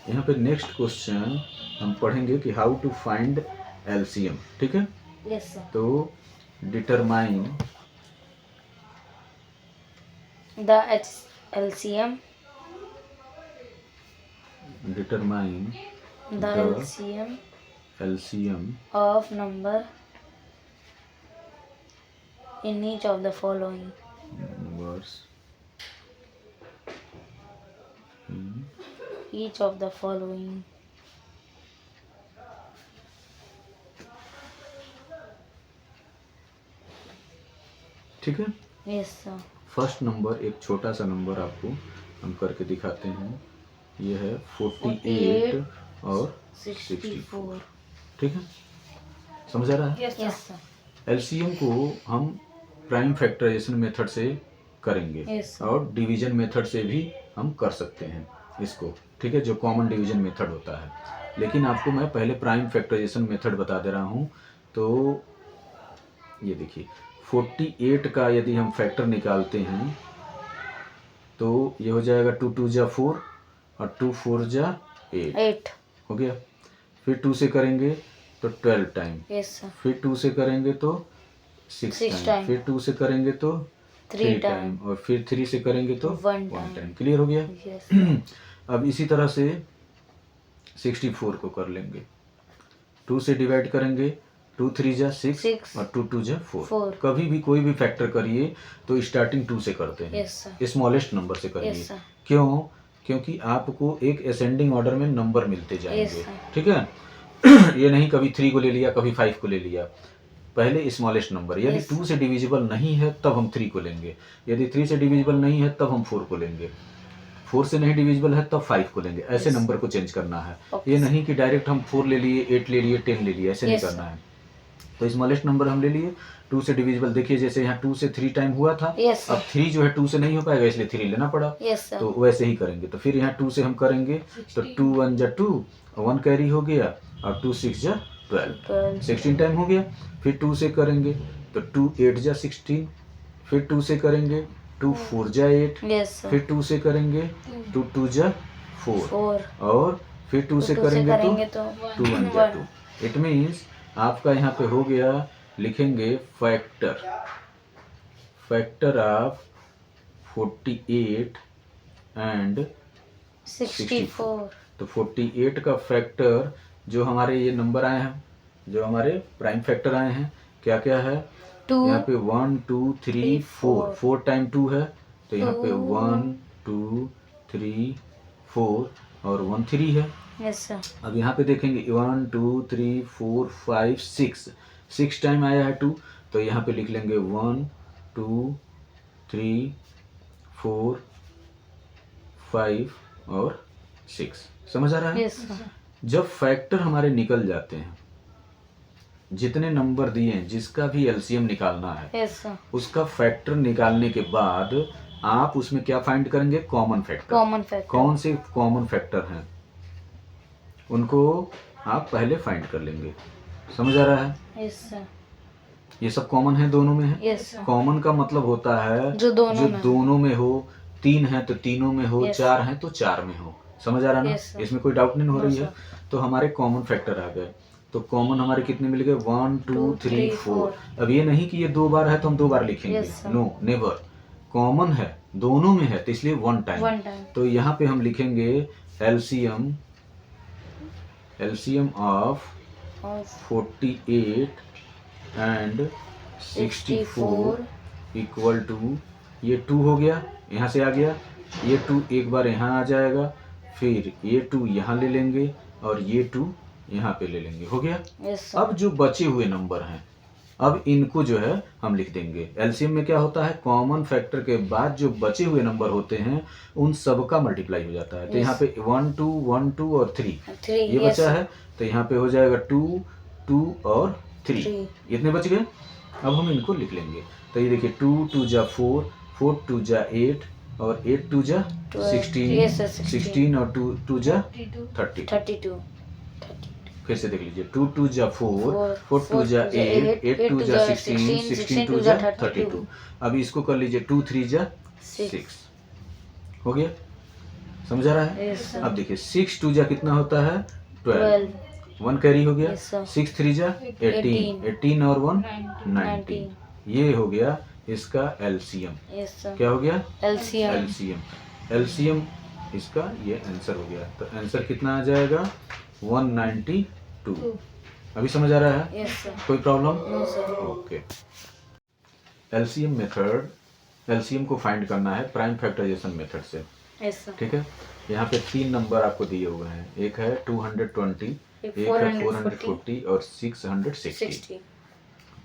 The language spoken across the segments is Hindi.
यहाँ पे नेक्स्ट क्वेश्चन हम पढ़ेंगे कि हाउ टू फाइंड एलसीएम, ठीक है। Yes sir. तो determine the LCM determine the the LCM LCM of number in each of the following. Numbers Each of the following. ठीक है। Yes sir. फर्स्ट नंबर एक छोटा सा नंबर आपको हम करके दिखाते हैं। ये है 48 और 64, ठीक है। समझ आ रहा है? Yes sir. एलसीएम को हम प्राइम फैक्टराइजेशन मेथड से करेंगे Yes, और डिवीजन मेथड से भी हम कर सकते हैं इसको, ठीक है, जो कॉमन डिवीजन मेथड होता है। लेकिन आपको मैं पहले प्राइम फैक्टराइजेशन मेथड बता दे रहा हूँ। तो ये देखिए 48 का यदि हम फैक्टर निकालते हैं तो ये हो जाएगा 2 2 जा 4 और 2 4 जा 8 हो गया। फिर 2 से करेंगे तो 12 टाइम, Yes sir. फिर 2 से करेंगे तो 6 Six टाइम, time. फिर 2 से करेंगे तो 3 3 टाइम और फिर 3 से करेंगे तो 1 1 time. टाइम। क्लियर हो गया? Yes sir. अब इसी तरह से 64 को कर लेंगे। 2 से डिवाइड करेंगे, 2 3 जा 6 Six. और 2 2 जा 4। Four. कभी भी कोई भी फैक्टर करिए तो स्टार्टिंग 2 से करते हैं। Yes sir. स्मॉलेस्ट नंबर से करिए। Yes sir. क्यों? क्योंकि आपको एक असेंडिंग ऑर्डर में नंबर मिलते जाएंगे, Yes sir. ठीक है। ये नहीं कभी 3 को ले लिया, कभी 5 को ले लिया। पहले स्मॉलेस्ट नंबर, यदि Yes. 2 से डिविजिबल नहीं है तब हम 3 को लेंगे, यदि 3 से डिविजिबल नहीं है तब हम 4 को लेंगे, 4 से नहीं डिविजिबल है तब 5 को लेंगे। ऐसे Yes. नंबर को चेंज करना है। Okay. ये नहीं कि डायरेक्ट हम 4 ले लिए, 8 ले लिए, 10 ले लिए, ऐसे नहीं Yes, करना है। तो स्मॉलेस्ट नंबर हम ले लिए, 2 से डिविजिबल। देखिए जैसे यहाँ 2 से 3 टाइम हुआ था, Yes sir. अब 3 जो है 2 से नहीं हो पाएगा इसलिए 3 लेना पड़ा। Yes sir. तो वैसे ही करेंगे। तो फिर यहाँ 2 से हम करेंगे तो 2 1 जा 2, 1 कैरी हो गया और 2 6 जा 12, 12. 16 टाइम हो गया। फिर 2 से करेंगे तो 2 8 जा 16, फिर 2 से करेंगे 2 4 जा 8, Yes sir. फिर 2 से करेंगे 2 2 जा 4 4. और फिर 2 से करेंगे तो तो 2 1 जा 2। इट मीन्स आपका यहाँ पे हो गया, लिखेंगे फैक्टर ऑफ 48 एंड 64. तो 48 का फैक्टर जो हमारे ये नंबर आए हैं, जो हमारे प्राइम फैक्टर आए हैं, क्या क्या है? 2. यहाँ पे 1 2 3 4, 4 टाइम 2 है तो यहाँ पे 1 2 3 4 और 1 3 है। Yes sir. अब यहाँ पे देखेंगे 1 2 3 4 5 6 टाइम आया है 2, तो यहाँ पे लिख लेंगे 1 2 3 4 5 और 6। समझ आ रहा है? Yes sir. जब फैक्टर हमारे निकल जाते हैं, जितने नंबर दिए हैं, जिसका भी एलसीएम निकालना है, Yes sir. उसका फैक्टर निकालने के बाद आप उसमें क्या फाइंड करेंगे? Common factor. Common factor. कौन से कॉमन फैक्टर हैं उनको आप पहले फाइंड कर लेंगे। समझ आ रहा है? Yes sir. ये सब कॉमन है, दोनों में है। Yes sir. कॉमन का मतलब होता है जो दोनों में हो। 3 है तो तीनों में हो, Yes. 4 है तो 4 में हो। समझ आ रहा ना? Yes, sir. इसमें कोई डाउट नहीं हो No, रही है। तो हमारे कॉमन फैक्टर आ गए। तो कॉमन हमारे कितने मिल गए? 1 2 3 4। अब ये नहीं कि ये 2 बार है तो हम 2 बार लिखेंगे, Yes, sir. No never. Common है, दोनों में है तो इसलिए 1 टाइम। 1 time. तो यहाँ पे हम लिखेंगे LCM of Of 48 and 64 equal to, ये 2 हो गया, यहाँ से आ गया, ये 2 एक बार यहाँ आ जाएगा, फिर ये 2 यहाँ ले लेंगे और ये 2 यहाँ पे ले लेंगे। हो गया। Yes sir. अब जो बचे हुए नंबर हैं, अब इनको जो है हम लिख देंगे। एलसीएम में क्या होता है? कॉमन फैक्टर के बाद जो बचे हुए नंबर होते हैं उन सब का मल्टीप्लाई हो जाता है। तो Yes. यहाँ पे 1 2 1 2 और 3 3. ये Yes बचा sir. है, तो यहाँ पे हो जाएगा 2 2 और 3। 3. इतने बच गए। अब हम इनको लिख लेंगे। तो ये देखिए 2 2 जा 4, 4 2 जा 8 और 8 2 जा 16, Yes sir. 16 और 2 2 जा 30। 32. फिर से देख लीजिए 2 2 जा 4, 4 2 4 जा 8, 8 2 जा 16, 16 2 जा 32. 32। अब इसको कर लीजिए 2 3 जा 6. 6। हो गया। समझ आ रहा है? Yes, sir. अब देखिए 6 2 जा कितना होता है 12, 12. 1 कैरी हो गया, Yes, sir. 6 3 जा 18, 18 और 1 19, ये हो गया इसका एलसीएम। Yes, sir. क्या हो गया? LCM. एलसीएम। एलसीएम इसका ये आंसर हो गया। तो आंसर कितना आ जाएगा 192। अभी समझ आ रहा है? Yes, sir. कोई problem? No, sir. Okay. LCM method, LCM को फाइंड करना है प्राइम फैक्टराइजेशन मेथड से। Yes, sir. ठीक है, यहाँ पे 3 नंबर आपको दिए हुए हैं, एक है 220, एक है 440 और 660। 60.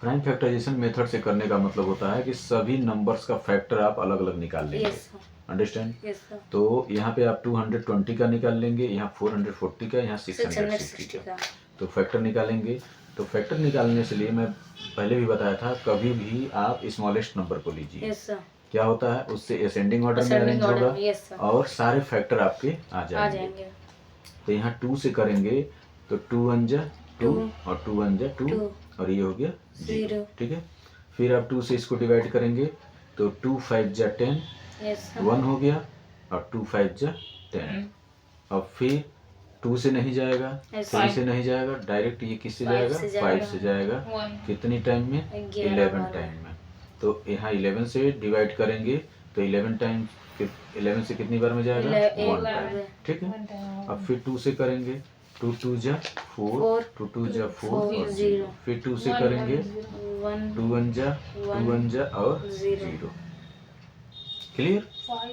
प्राइम फैक्टराइजेशन मेथड से करने का मतलब होता है कि सभी नंबर्स का फैक्टर आप अलग अलग निकाल लेंगे। Yes, sir. Understand? Yes, sir. तो यहाँ पे आप 220 का निकाल लेंगे, यहाँ 440 का, यहाँ 660 660 का। का. तो फैक्टर निकालेंगे। तो फैक्टर निकालने से लिए मैं पहले भी बताया था, कभी भी आप स्मॉलेस्ट नंबर को लीजिए। Yes, sir. क्या होता है, उससे असेंडिंग ऑर्डर में Ascending अरेंज order. होगा Yes, sir. और सारे फैक्टर आपके आ आ जाएंगे। जाएंगे. तो यहाँ 2 से करेंगे तो 2 1 जा 2 Two. और 2 1 जा 2 Two. और ये हो गया 0। Zero. ठीक है, फिर आप 2 से इसको डिवाइड करेंगे तो 2 5 जा 10, Yes, sir. 1 हो गया और 2 5 जा 10। अब फिर 2 से नहीं जाएगा, Yes, 3 sir. से नहीं जाएगा, डायरेक्ट ये किससे Five जाएगा? से 5 जाएगा. से जाएगा। कितनी टाइम में? 11 टाइम में। तो यहाँ 11 से डिवाइड करेंगे तो 11 टाइम, 11 से कितनी बार में जाएगा? 1 टाइम। ठीक है, अब फिर 2 से करेंगे, 2 2 जा 4, 2 2 जा 4 और 0। फिर 2 से करेंगे 2 1 जा 2 1 जा और 0। क्लियर?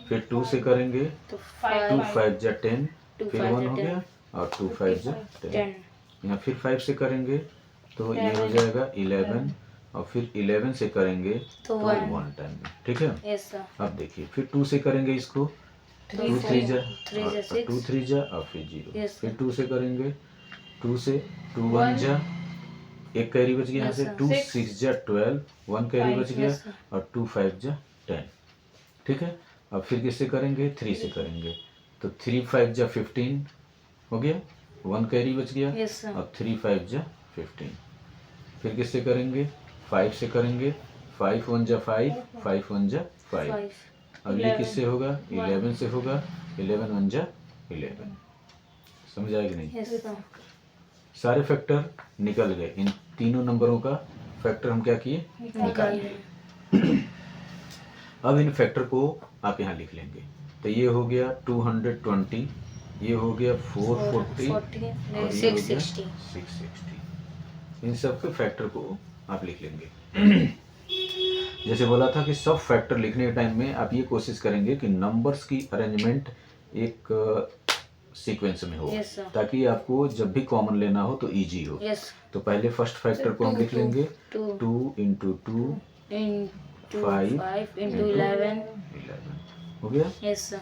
फिर 2 से करेंगे तो 2 5 जा 10, 2 फिर 5 1 हो जा गया और 2 5 जा 10। 10. यहाँ फिर 5 से करेंगे तो ये हो जाएगा 11 और फिर 11 से करेंगे तो तो 1. 1 टाइम में। ठीक है, Yes, sir. अब देखिए फिर 2 से करेंगे इसको, 2 3 जा 3 जा 6. 2 3 जा और फिर 0। Yes, फिर sir. 2 से करेंगे, 2 से 2 1 जा, एक कैरी बच गया यहाँ Yes, से, sir. 2 6 जा 12, 1 कैरी बच गया Yes, sir. और 2 5 जा 10। ठीक है, अब फिर किससे करेंगे? 3 से करेंगे तो 3 5 जा 15 हो गया, 1 कैरी बच गया Yes, sir. और 3 5 जा 15। फिर किससे करेंगे? 5 से करेंगे, 5 1 जा 5, 5 1 जा 5। 5. अब ये किससे होगा? 11 से होगा, 11 1 जा 11। समझ आया कि नहीं? Yes, sir. सारे फैक्टर निकल गए। इन तीनों नंबरों का फैक्टर हम क्या किए? निकाल लिया. अब इन फैक्टर को आप यहाँ लिख लेंगे। तो ये हो गया 220, ये हो गया 440 और 40. ये हो गया 660. 660। इन सब के फैक्टर को आप लिख लेंगे। जैसे बोला था कि सब फैक्टर लिखने के टाइम में आप ये कोशिश करेंगे कि नंबर्स की अरेंजमेंट एक सीक्वेंस में हो, Yes, sir. ताकि आपको जब भी कॉमन लेना हो तो इजी हो। Yes. तो पहले फर्स्ट फैक्टर को हम लिख लेंगे 2 2 इंटू 2 into 5 5 into 11. 11 हो गया। Yes, sir.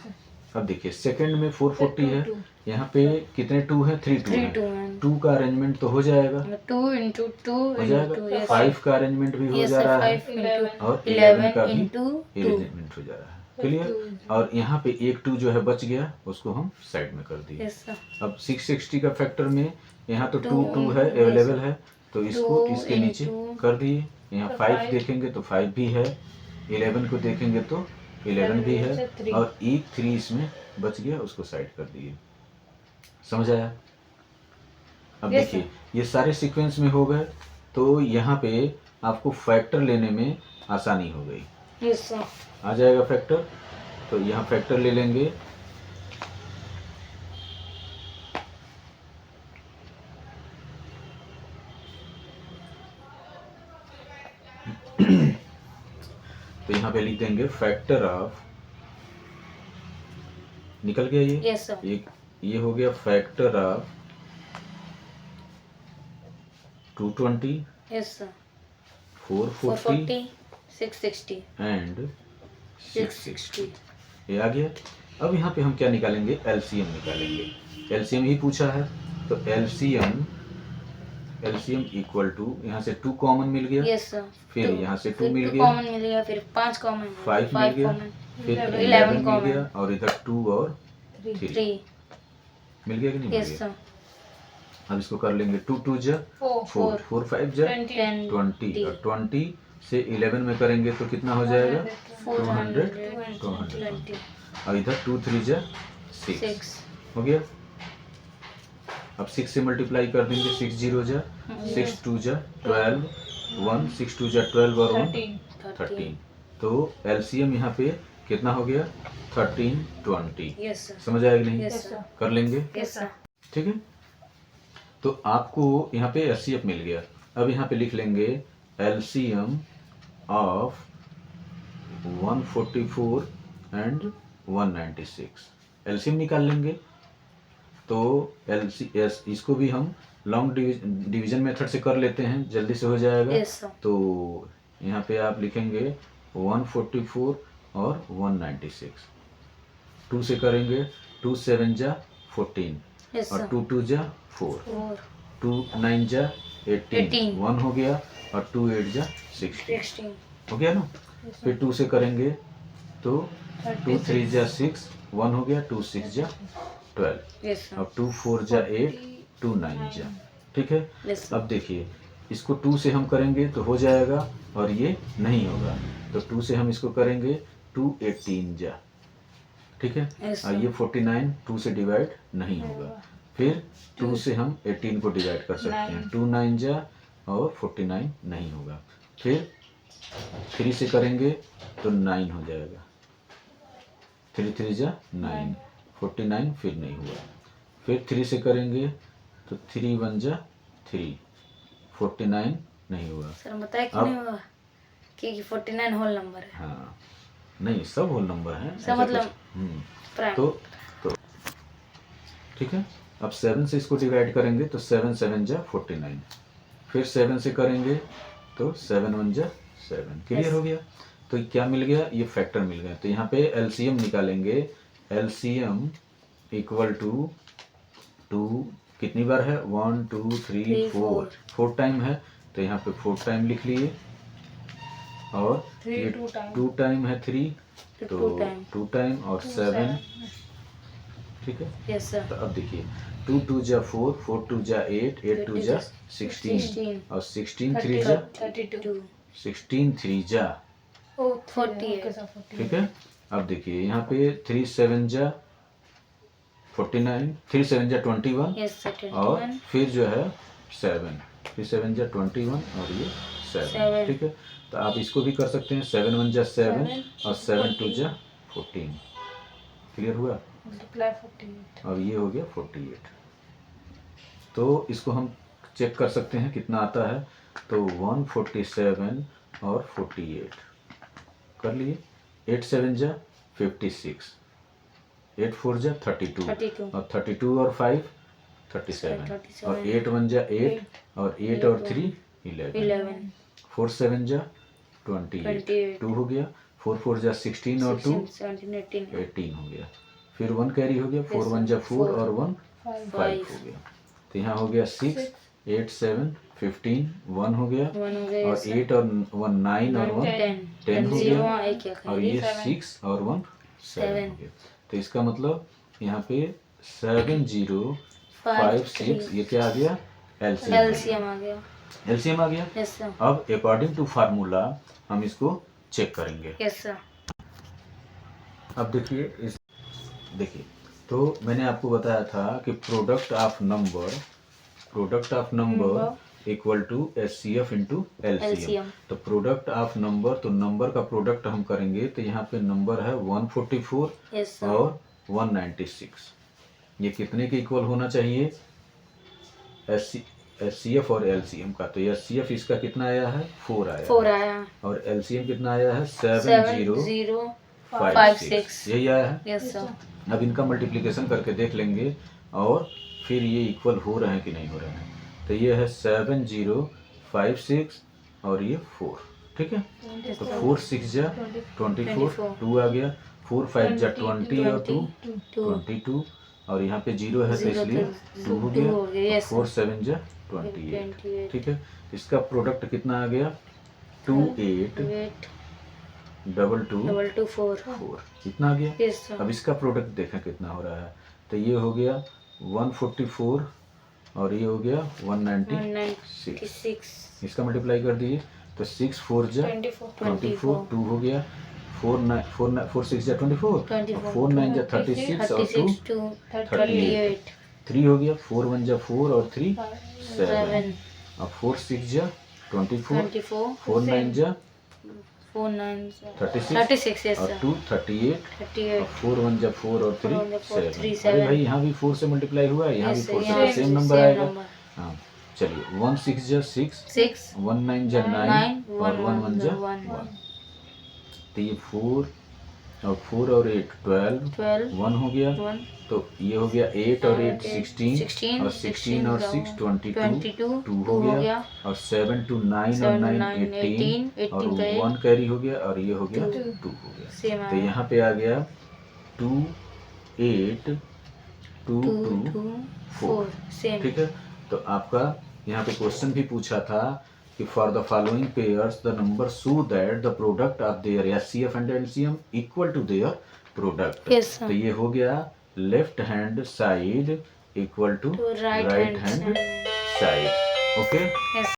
अब देखिए सेकंड में 440 है, यहाँ पे कितने 2 है? 3 2 3 है। 2 and 2 का अरेंजमेंट तो हो जाएगा, 2 into 2 हो into जाएगा। yes. 5 का अरेंजमेंट भी हो Yes, जा sir. रहा है 5 into और 11 का 11 भी into 2. अरेंजमेंट हो जा रहा है। क्लियर? और यहाँ पे एक 2 जो है बच गया, उसको हम साइड में कर दिए। Yes, sir. अब 660 का फैक्टर में यहाँ तो 2 2 2 है, yes, अवेलेबल है, तो इसको 2 इसके नीचे into कर दिए। यहाँ 5 देखेंगे तो 5 भी है, 11 को देखेंगे तो 11 भी है और एक 3 इसमें बच गया, उसको साइड कर दिए। समझ आया? अब Yes, देखिए ये सारे सीक्वेंस में हो गए, तो यहाँ पे आपको फैक्टर लेने में आसानी हो गई। Yes, sir. आ जाएगा फैक्टर, तो यहाँ फैक्टर ले लेंगे। तो यहाँ पे लिख देंगे फैक्टर ऑफ, निकल गया ये। Yes, sir. ये हो गया factor of 220, Yes, sir. 440 660. And 660. ये आ गया। अब यहाँ पे हम क्या निकालेंगे? एलसीएम निकालेंगे। एलसीएम ही पूछा है, तो एलसीएम इक्वल टू, यहाँ से 2 कॉमन मिल गया, Yes, sir. फिर यहाँ से 2 मिल 2 गया, कॉमन मिल गया, फिर 5 कॉमन 5 मिल गया, फिर 11 मिल common. गया और इधर 2 और 3 3. मिल गया कि नहीं मिल Yes, गया? sir. अब इसको कर लेंगे 2 2 जा 4, 4 5 जा 10 20 और 20 से 11 में करेंगे तो कितना हो जाएगा? 200 420. और इधर 2 3 जा 6 6 हो गया। अब 6 से मल्टीप्लाई कर देंगे, 6 जीरो जा 6 टू जा 12, 1 6 टू जा 12 और 1 13। तो एलसीएम यहाँ पे कितना हो गया 13 20। Yes sir. समझ आया कि नहीं? Yes sir. कर लेंगे, यस सर। ठीक है। तो आपको यहाँ पे एचसीएफ मिल गया। अब यहाँ पे लिख लेंगे एलसीएम ऑफ 144 एंड 196। एलसीएम निकाल लेंगे। तो एलसीएस इसको भी हम लॉन्ग डिवीजन मेथड से कर लेते हैं, जल्दी से हो जाएगा। Yes sir. तो यहाँ पे आप लिखेंगे 144 और 196। 2 से करेंगे, 2 7 जा 14 यस और सर। 2 2 जा 4, 4 2 9 जा 18, 18 1 हो गया और 2 8 जा 16 16 हो गया ना। फिर 2 से करेंगे तो 2 3 जा 6, 1 हो गया, 2 6 जा 12 यस सर। और 2 4 जा 8, 2 9 जा, ठीक है। Yes sir. अब देखिए इसको 2 से हम करेंगे तो हो जाएगा और ये नहीं होगा, तो 2 से हम इसको करेंगे 2 18 जा, ठीक है। Yes, और ये 49 2 से डिवाइड नहीं होगा। फिर 2 से हम 18 को डिवाइड कर सकते हैं, 2 9 जा और 49 नहीं होगा। फिर 3 से करेंगे तो 9 हो जाएगा, 3 3 जा 9, 49 फिर नहीं हुआ। फिर 3 से करेंगे तो 3 1 जा 3, 49 नहीं हुआ। सर बताया कि अब- नहीं होगा कि 49 होल नंबर है। हाँ नहीं, सब होल नंबर है सब मतलब प्राइम। तो ठीक है। अब 7 से इसको डिवाइड करेंगे तो 7 7 जा 49, फिर 7 से करेंगे तो 7 1 जा 7। क्लियर हो गया। तो क्या मिल गया, ये फैक्टर मिल गया। तो यहाँ पे एलसीएम निकालेंगे। एलसीएम इक्वल टू 2 कितनी बार है, 1 2 3 4, 4 टाइम है, तो यहाँ पे 4 टाइम लिख लिए। और ये 2 टाइम है 3, तो 2 टाइम और 7, ठीक है। Yes sir. तो अब देखिए 2 2 जा 4, 4 2 जा 8, 8 2 जा 16 16 और 16 3 जा 32 16 3 जा, 48 ठीक है। अब देखिए यहाँ पे 3 7 जा 49, 3 7 जा 21 यस सर। और 21 फिर जो है 7, 3 7 जा 21 और ये 7, 7 ठीक है। तो आप इसको भी कर सकते हैं, 7 1 जा 7 और 7 2 जा 14। क्लियर हुआ। और ये हो गया 48। तो इसको हम चेक कर सकते हैं कितना आता है। तो 147 और 48 कर लिए। 8 7 जा 56, 8 4 जा 32 32 और 32 और 5 37 37 और 8 1 जा 8 और 8 और 3 11, 11 4 7 जा 28, 2 हो गया, 4 4 जा 16 और 2 17 18 18 हो गया। फिर 1 कैरी हो गया, 4 1 जा 4 और 1 5 हो गया। तो यहाँ हो गया 6 8 7 15, 1 हो गया 1 हो गया। और 8 और 1 9 और 1 10 हो गया और ये 6 और 1 7 हो गया। तो इसका मतलब यहाँ पे 7 0 5 6 ये क्या आ गया, एलसीएम आ गया। एलसीएम आ गया। Yes sir. अब अकॉर्डिंग टू फार्मूला हम इसको चेक करेंगे। Yes sir. अब देखिए तो मैंने आपको बताया था कि product of number equal to HCF into LCM. तो प्रोडक्ट ऑफ नंबर, तो नंबर का प्रोडक्ट हम करेंगे तो यहाँ पे नंबर है 144 यस सर। और 196। ये कितने के इक्वल होना चाहिए, एचसीएफ और एलसीएम का। तो एचसीएफ इसका कितना आया है, 4 आया 4 है आया। और एलसीएम कितना आया है, 7 0 0 5 5 6 6 यही आया है। Yes sir. अब इनका मल्टीप्लिकेशन करके देख लेंगे और फिर ये इक्वल हो रहे हैं कि नहीं हो रहे हैं। तो ये है 7 0 5 6 और ये 4, ठीक है। तो 4 6 जा 24, 2 आ गया, 4 5 जा 20 और 2 22 और यहाँ पे 0 है तो इसलिए 2 हो गया। 4 7 जा 28, ठीक है। इसका प्रोडक्ट कितना आ गया, 2 8 2 2 4 इतना आ गया। Yes sir. अब इसका प्रोडक्ट देखें कितना हो रहा है। तो ये हो गया 144 और ये हो गया 196। 196 इसका मल्टीप्लाई कर दिए तो 6 4 जा 24, 2 हो गया, 4 6 जा 24, 4 9 जा 36 और 2 36 to 38 3 हो गया, 4 1 जा 4 और 3 7 7 और 4 6 जा 24, 24 4 9 जा 4 9 36 36 yes और sir 2 38 और 38 4 1 जा 4 और 3 4 1 जा 4, 7। 3 अरे 7 भाई यहाँ भी 4 से मल्टीप्लाई हुआ है, यहाँ भी yes 4 यहाँ से, सेम भी नंबर same आएगा। number हाँ चलिए, 1 6 जा 6, 6 1 9 जा 9 9 और 1 1 जा 1 1। तो ये 4 और 8 12 12 1 हो गया, 1 तो ये हो गया 8 और 8 16 16 और 16 और 6 22 2 हो हो गया गया और 7 to 9 और 9 18 और 1 कैरी हो गया और ये हो गया 2 हो गया। सेम तो यहाँ पे आ गया 2 8 2 2 2 2 4। 4 सेम ठीक है, तो आपका यहाँ पे क्वेश्चन भी पूछा था कि for the following pairs the number so that the product of their HCF and LCM equal to their product. Yes, sir. तो ये हो गया left hand side equal to To right right hand hand side. Okay yes